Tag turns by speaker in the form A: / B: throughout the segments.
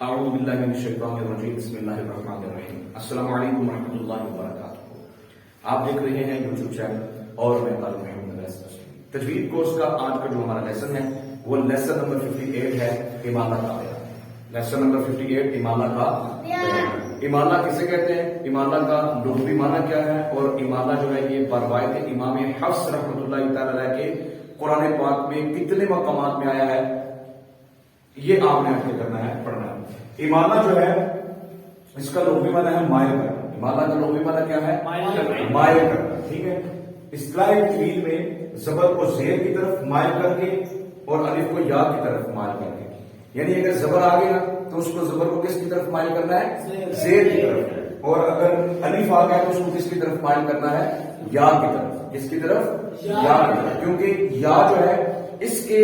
A: اعوذ باللہ من الشیطان الرجیم بسم اللہ الرحمن الرحیم السلام علیکم ورحمۃ اللہ وبرکاتہ۔ آپ دیکھ رہے ہیں یوٹیوب چینل اور میں طالب محمد تجوید کورس کا آج کا جو ہمارا لیسن ہے وہ لیسن نمبر 58 ہے امالہ کا بیان۔ لیسن نمبر 58 امالہ کا بیان۔ امالہ کسے کہتے ہیں، امالہ کا لغوی معنی کیا ہے، اور امالہ جو ہے یہ بروایت امام حفص رحمۃ اللہ تعالی علیہ کے قرآن پاک میں کتنے مقامات میں آیا ہے، یہ آپ نے کیا کرنا ہے، پڑھنا ہے۔ امالہ جو ہے اس کا لغوی معنی ہے مائل کرنا۔ امالہ کا لغوی معنی کیا ہے، مائل کرنا، ٹھیک ہے۔ اصطلاح تجوید میں زبر کو زیر کی طرف مائل کر کے اور الف کو یا کی طرف مائل کر کے، یعنی اگر زبر آ گیا تو اس کو زبر کو کس کی طرف مائل کرنا ہے، زیر کی طرف، اور اگر الف آ گیا تو اس کو کس کی طرف مائل کرنا ہے، یا کی طرف۔ کس کی طرف، یا کی طرف، کیونکہ یا جو ہے اس کے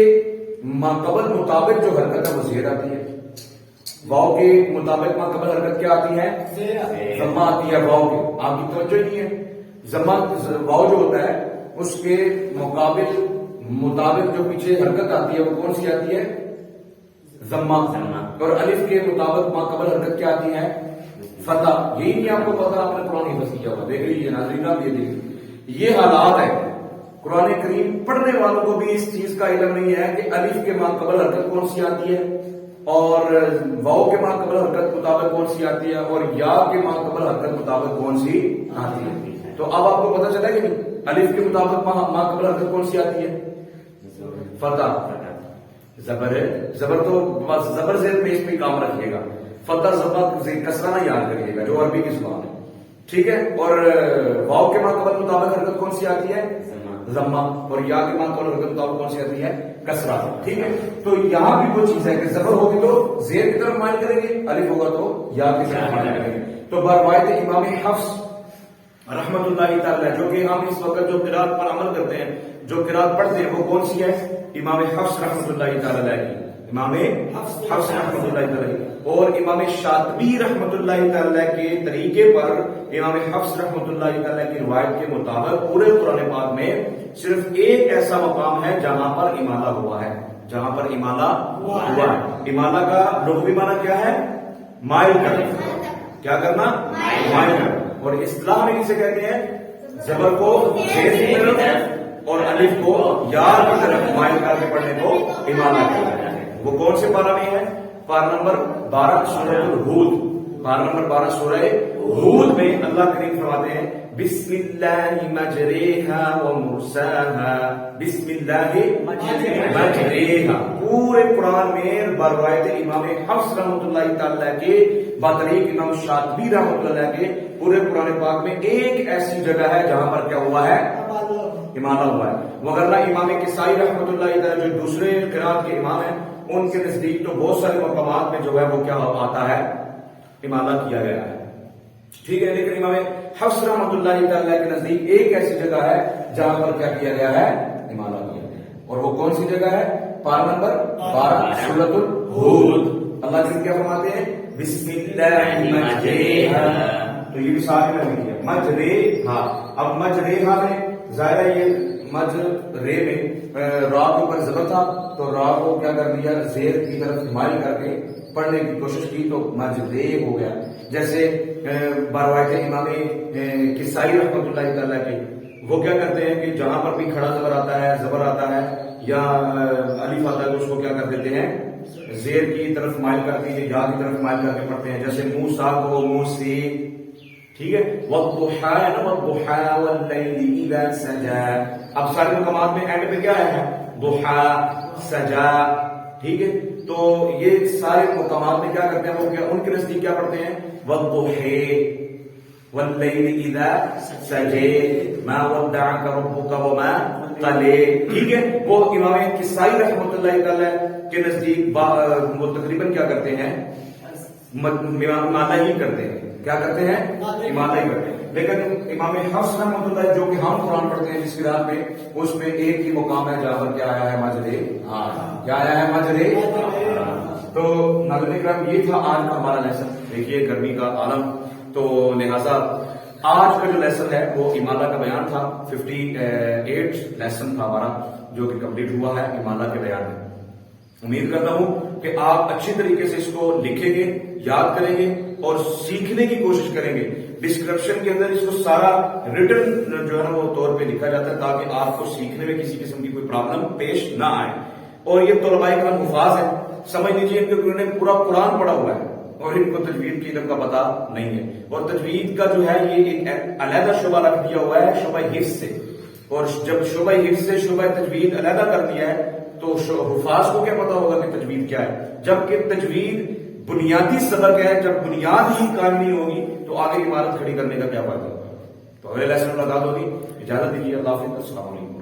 A: ماقبل مطابق جو حرکت ہے وہ زیر آتی ہے، واو کے مطابق ماقبل حرکت کیا آتی ہے، ضمہ آتی ہے واو کے۔ آپ کی توجہ نہیں ہے، ضمہ واو جو ہوتا ہے اس کے مقابل مطابق جو پیچھے حرکت آتی ہے وہ کون سی آتی ہے، ضمہ، اور الف کے مطابق ماقبل حرکت کیا آتی ہے، فتح۔ یہی نہیں آپ کو پتا، آپ نے قرآن حفظ کیا ہوا، دیکھ لیجیے ناظرین، آپ یہ دیکھیے، یہ حالات ہے۔ قرآن کریم پڑھنے والوں کو بھی اس چیز کا علم نہیں ہے کہ الف کے ماقبل حرکت کون سی آتی ہے، اور واو کے ماقبل حرکت مطابق کون سی آتی ہے، اور یا کے ماقبل حرکت مطابق کون سی آتی ہے۔ تو اب آپ کو پتا چلا کہ الف کے مطابق ماقبل حرکت کون سی آتی ہے، فتح۔ زبر ہے، زبر تو زبر زیر میں اس میں کام رکھیے گا، فتح زبر کسرہ نہ یاد کریے گا جو عربی کی زبان ہے، ٹھیک ہے۔ اور واو کے ماقبل مطابق حرکت کون سی آتی ہے، ضمہ، اور یا کے ماقبل حرکت مطابق کون سی آتی ہے، کسرہ، ٹھیک ہے۔ تو یہاں بھی وہ چیز ہے کہ زبر ہوگی تو زیر کی طرف مائل کریں گے، الف ہوگا تو یا کی طرف مائل کریں گے۔ تو بروایت امام حفص رحمت اللہ تعالی، جو کہ ہم اس وقت جو قرات پر عمل کرتے ہیں، جو قرات پڑھتے ہیں، وہ کون سی ہے، امام حفص رحمت اللہ تعالی کی، امام حفص رحمت اللہ تعالی، اور امام شاطبی رحمت اللہ تعالی کے طریقے پر امام حفص رحمت اللہ تعالی کی روایت کے مطابق پورے قرآن پاک میں صرف ایک ایسا مقام ہے جہاں پر امالہ ہوا ہے، جہاں پر امالہ ہوا ہے۔ امالہ کا لغوی معنی کیا ہے، مائل کرنا، کیا کرنا، مائل کرنا، اور اصطلاح میں کسے کہتے ہیں، زبر کو زیر کی طرف اور الف کو یا کی طرف مائل کر کے پڑھنے کو امالہ کہتے ہیں۔ وہ کون سے پارہ میں ہے، پارہ نمبر 12 سورۃ الہود، پارہ نمبر 12 سورہ ہود میں اللہ کریم فرماتے ہیں بسم اللہ مجریہا ومرساہا، بسم اللہ مجریہا۔ پورے قرآن میں بروایت امام حفص رحمۃ اللہ تعالی کے بطریق امام شاطبی رحمۃ اللہ کے پورے قرآن پاک میں ایک ایسی جگہ ہے جہاں پر کیا ہوا ہے، امالہ ہوا ہے۔ وغیرہ امام کسائی رحمۃ اللہ تعالی جو دوسرے قرات کے امام ہیں، ان کے نزدیک تو بہت سارے مقامات میں جو ہے وہ کیا آتا ہے، امالہ کیا گیا ہے، ٹھیک ہے۔ لیکن امام حفص رحمۃ اللہ تعالی کے نزدیک ایک ایسی جگہ ہے جہاں پر کیا کیا گیا ہے، امالہ کیا گیا ہے، اور وہ کون سی جگہ ہے، پارہ نمبر 12 سورۃ الہود۔ اللہ جی کیا فرماتے ہیں، بسم اللہ مجریہا، تو یہ بھی ساتھ میں لکھیے مجریہا۔ اب مجریہا میں ظاہر ہے یہ مجرے میں را کے اوپر زبر تھا، تو را کو کیا کر دیا، زیر کی طرف مائل کر کے پڑھنے کی کوشش کی تو مجرے ہو گیا۔ جیسے بروایت امام کسائی رحمۃ اللہ تعالی کی، وہ کیا کرتے ہیں کہ جہاں پر بھی کھڑا زبر آتا ہے، زبر آتا ہے یا الف آتا ہے تو اس کو کیا کر دیتے ہیں، زیر کی طرف مائل کر کے یا کی طرف مائل کر کے پڑھتے ہیں۔ جیسے موسیٰ کو موسی، ٹھیک ہے، والضحیٰ والضحیٰ واللیل اذا سجا۔ اب سارے مقامات میں اینڈ پہ کیا ہے، ضحیٰ، سجا، ٹھیک ہے۔ تو یہ سارے مقامات میں کیا کرتے ہیں، وہ کیا ان کے نزدیک کیا پڑھتے ہیں، والضحیٰ واللیل اذا سجے ما ودعک ربک وما قلے، ٹھیک ہے۔ وہ امام کسائی رحمۃ اللہ تعالی کے نزدیک وہ تقریباً کیا کرتے ہیں، امالہ ہی کرتے ہیں، کیا کرتے ہیں، امالہ ہی کرتے ہیں۔ لیکن امام حفص رحمۃ اللہ جو کہ ہم قرآن پڑھتے ہیں جس قرات میں، اس میں ایک ہی مقام ہے جہاں پر کیا آیا ہے، مجرے، کیا آیا ہے، مجرے۔ تو ناظرین کرام، یہ تھا آج کا ہمارا لیسن۔ دیکھیے گرمی کا عالم، تو لہذا آج کا جو لیسن ہے وہ امالہ کا بیان تھا۔ 58 لیسن تھا ہمارا جو کہ کمپلیٹ ہوا ہے امالہ کے بیان میں۔ امید کرتا ہوں کہ آپ اچھی طریقے سے اس کو لکھیں گے، یاد کریں گے اور سیکھنے کی کوشش کریں گے۔ ڈسکرپشن کے اندر اس کو سارا ریٹن جو ہے نا وہ طور پہ لکھا جاتا ہے تاکہ آپ کو سیکھنے میں کسی قسم کی کوئی پرابلم پیش نہ آئے۔ اور یہ طلباء کرام حفاظ ہیں، سمجھ لیجیے کہ انہوں نے پورا قرآن پڑھا ہوا ہے اور ان کو تجوید کی علم کا پتہ نہیں ہے، اور تجوید کا جو ہے یہ ایک علیحدہ شعبہ رکھ دیا ہوا ہے شعبہ حفظ سے، اور جب شعبہ حفظ سے شعبہ تجوید علیحدہ کر دیا ہے تو حفاظ کو کیا پتا ہوگا کہ تجوید کیا ہے، جبکہ تجوید بنیادی سبق ہے۔ جب بنیاد ہی قائم نہیں ہوگی تو آگے عمارت کھڑی کرنے کا کیا فائدہ ہوگا۔ تو اگلے لیسن میں ملاقات ہوگی، اجازت دیجیے، اللہ حافظ، السلام علیکم۔